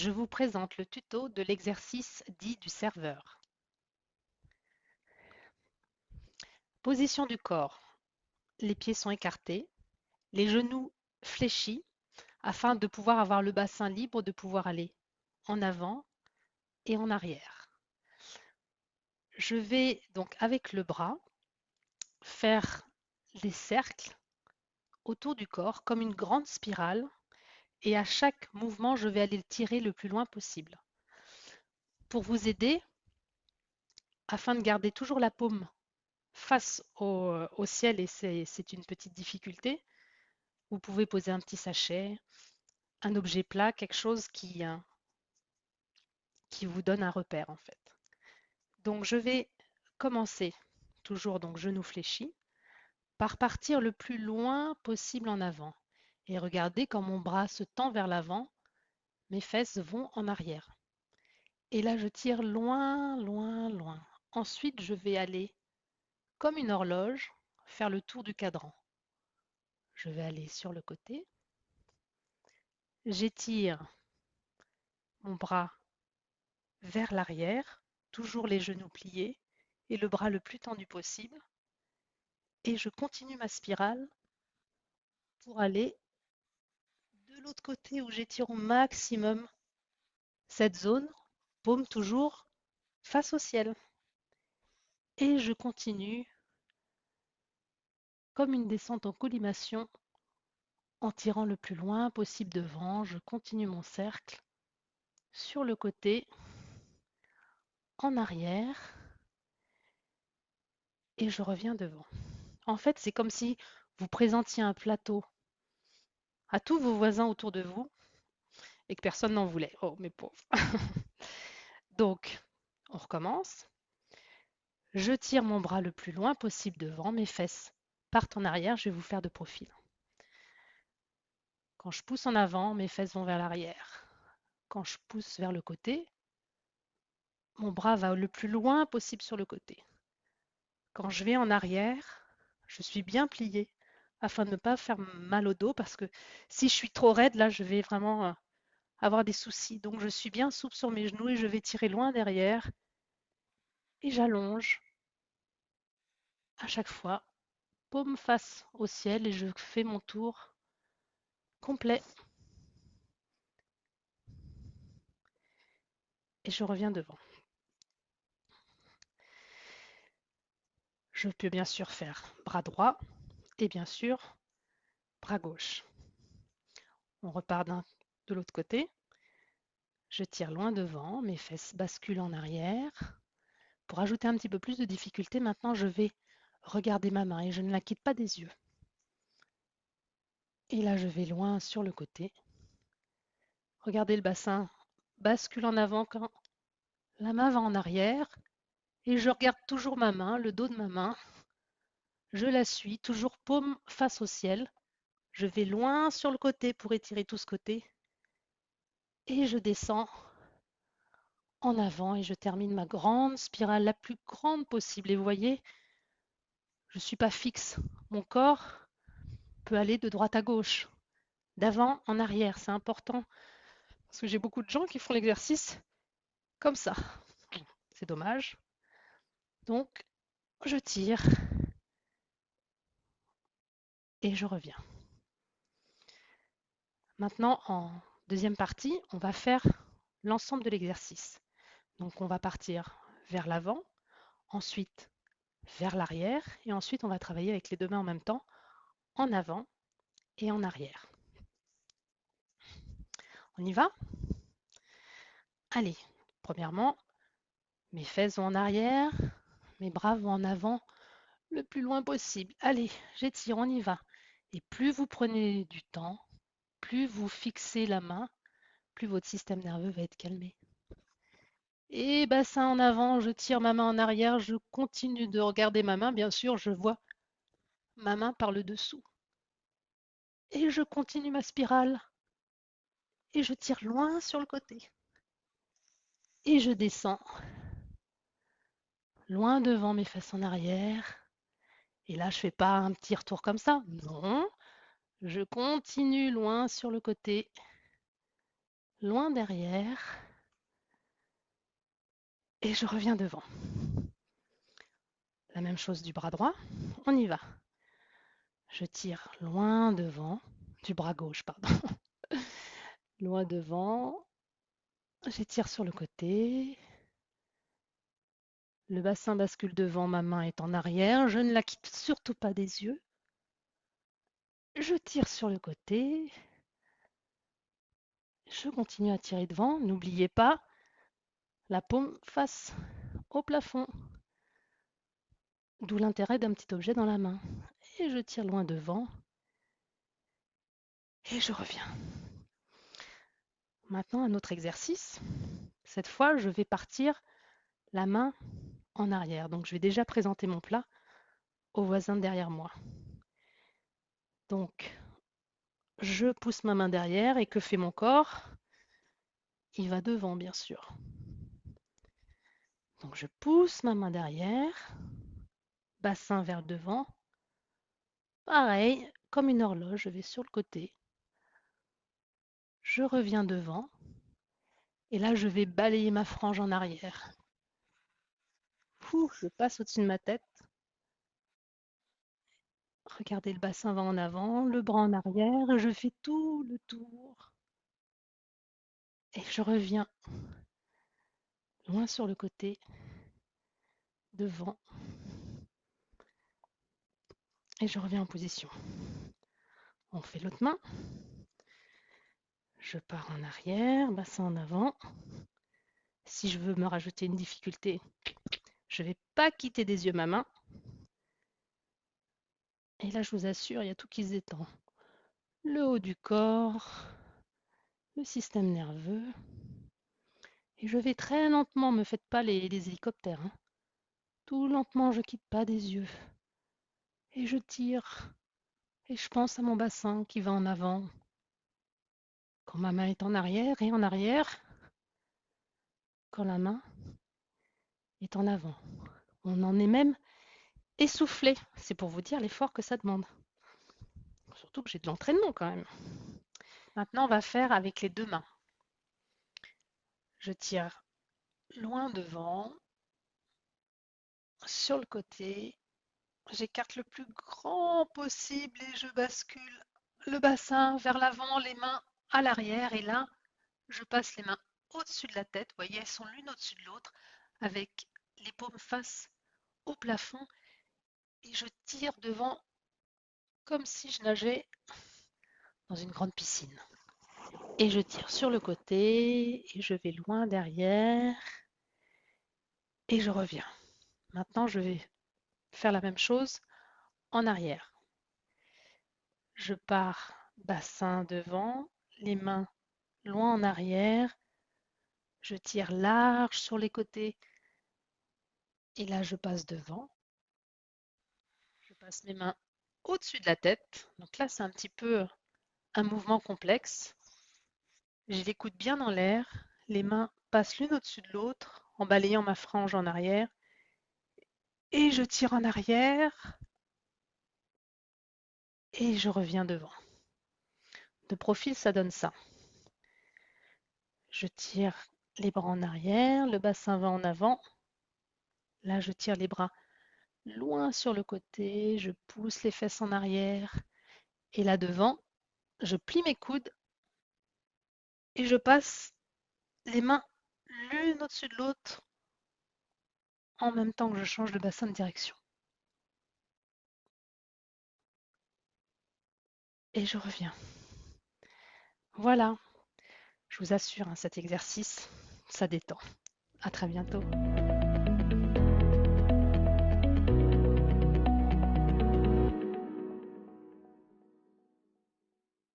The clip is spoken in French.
Je vous présente le tuto de l'exercice dit du serveur. Position du corps. Les pieds sont écartés, les genoux fléchis afin de pouvoir avoir le bassin libre de pouvoir aller en avant et en arrière. Je vais donc avec le bras faire des cercles autour du corps comme une grande spirale et à chaque mouvement, je vais aller le tirer le plus loin possible. Pour vous aider, afin de garder toujours la paume face au ciel, et c'est une petite difficulté, vous pouvez poser un petit sachet, un objet plat, quelque chose qui vous donne un repère en fait. Donc je vais commencer, toujours donc genou fléchi, par partir le plus loin possible en avant. Et regardez quand mon bras se tend vers l'avant, mes fesses vont en arrière. Et là je tire loin, loin, loin. Ensuite je vais aller comme une horloge, faire le tour du cadran. Je vais aller sur le côté, j'étire mon bras vers l'arrière, toujours les genoux pliés et le bras le plus tendu possible. Et je continue ma spirale pour aller de l'autre côté où j'étire au maximum cette zone, paume toujours face au ciel. Et je continue comme une descente en colimation en tirant le plus loin possible devant. Je continue mon cercle sur le côté, en arrière et je reviens devant. En fait, c'est comme si vous présentiez un plateau à tous vos voisins autour de vous et que personne n'en voulait. Oh, mes pauvres. Donc, on recommence. Je tire mon bras le plus loin possible devant, mes fesses partent en arrière, je vais vous faire de profil. Quand je pousse en avant, mes fesses vont vers l'arrière. Quand je pousse vers le côté, mon bras va le plus loin possible sur le côté. Quand je vais en arrière, je suis bien pliée afin de ne pas faire mal au dos parce que si je suis trop raide, là, je vais vraiment avoir des soucis. Donc, je suis bien souple sur mes genoux et je vais tirer loin derrière et j'allonge à chaque fois, paume face au ciel et je fais mon tour complet et je reviens devant. Je peux bien sûr faire bras droit et bien sûr bras gauche. On repart de l'autre côté. Je tire loin devant, mes fesses basculent en arrière. Pour ajouter un petit peu plus de difficulté, maintenant je vais regarder ma main et je ne la quitte pas des yeux. Et là je vais loin sur le côté. Regardez le bassin bascule en avant quand la main va en arrière et je regarde toujours ma main, le dos de ma main. Je la suis, toujours paume face au ciel. Je vais loin sur le côté pour étirer tout ce côté et je descends en avant et je termine ma grande spirale la plus grande possible. Et vous voyez, je ne suis pas fixe. Mon corps peut aller de droite à gauche, d'avant en arrière. C'est important parce que j'ai beaucoup de gens qui font l'exercice comme ça. C'est dommage. Donc, je tire et je reviens. Maintenant, en deuxième partie, on va faire l'ensemble de l'exercice. Donc, on va partir vers l'avant, ensuite vers l'arrière et ensuite on va travailler avec les deux mains en même temps, en avant et en arrière. On y va? Allez, premièrement, mes fesses vont en arrière, mes bras vont en avant le plus loin possible. Allez, j'étire, on y va. Et plus vous prenez du temps, plus vous fixez la main, plus votre système nerveux va être calmé. Et bassin en avant, je tire ma main en arrière, je continue de regarder ma main, bien sûr, je vois ma main par le dessous. Et je continue ma spirale et je tire loin sur le côté. Et je descends loin devant mes fesses en arrière. Et là, je fais pas un petit retour comme ça. Non, je continue loin sur le côté. loin derrière et je reviens devant. La même chose du bras droit, on y va. Je tire loin devant, du bras gauche, pardon. Loin devant, j'étire sur le côté. Le bassin bascule devant, ma main est en arrière, je ne la quitte surtout pas des yeux. Je tire sur le côté, je continue à tirer devant, n'oubliez pas, la paume face au plafond. D'où l'intérêt d'un petit objet dans la main. Et je tire loin devant et je reviens. Maintenant, un autre exercice. Cette fois, je vais partir la main en arrière. Donc, je vais déjà présenter mon plat au voisin derrière moi. Donc, je pousse ma main derrière et que fait mon corps? Il va devant, bien sûr. Donc, je pousse ma main derrière, bassin vers le devant. Pareil, comme une horloge, je vais sur le côté. Je reviens devant. Et là, je vais balayer ma frange en arrière. Je passe au-dessus de ma tête. Regardez, le bassin va en avant, le bras en arrière. Je fais tout le tour. Et je reviens loin sur le côté, devant. Et je reviens en position. On fait l'autre main. Je pars en arrière, bassin en avant. Si je veux me rajouter une difficulté, je ne vais pas quitter des yeux ma main. Et là, je vous assure, il y a tout qui se détend. Le haut du corps, le système nerveux. Et je vais très lentement, ne me faites pas les hélicoptères. Hein. Tout lentement, je ne quitte pas des yeux. Et je tire. Et je pense à mon bassin qui va en avant. Quand ma main est en arrière et en arrière, quand la main est en avant. On en est même essoufflé. C'est pour vous dire l'effort que ça demande. Surtout que j'ai de l'entraînement quand même. Maintenant, on va faire avec les deux mains. Je tire loin devant, sur le côté. J'écarte le plus grand possible et je bascule le bassin vers l'avant, les mains à l'arrière. Et là, je passe les mains au-dessus de la tête. Vous voyez, elles sont l'une au-dessus de l'autre avec les paumes face au plafond. Et je tire devant comme si je nageais dans une grande piscine. Et je tire sur le côté et je vais loin derrière et je reviens. Maintenant, je vais faire la même chose en arrière. Je pars bassin devant, les mains loin en arrière. Je tire large sur les côtés et là, je passe devant. Je passe mes mains au-dessus de la tête. Donc là, c'est un petit peu un mouvement complexe. J'ai les coudes bien dans l'air. Les mains passent l'une au-dessus de l'autre en balayant ma frange en arrière. Et je tire en arrière et je reviens devant. De profil, ça donne ça. Je tire les bras en arrière, le bassin va en avant. Là, je tire les bras loin sur le côté, je pousse les fesses en arrière. Et là devant, je plie mes coudes et je passe les mains l'une au-dessus de l'autre en même temps que je change de bassin de direction. Et je reviens. Voilà, je vous assure, cet exercice, ça détend. À très bientôt.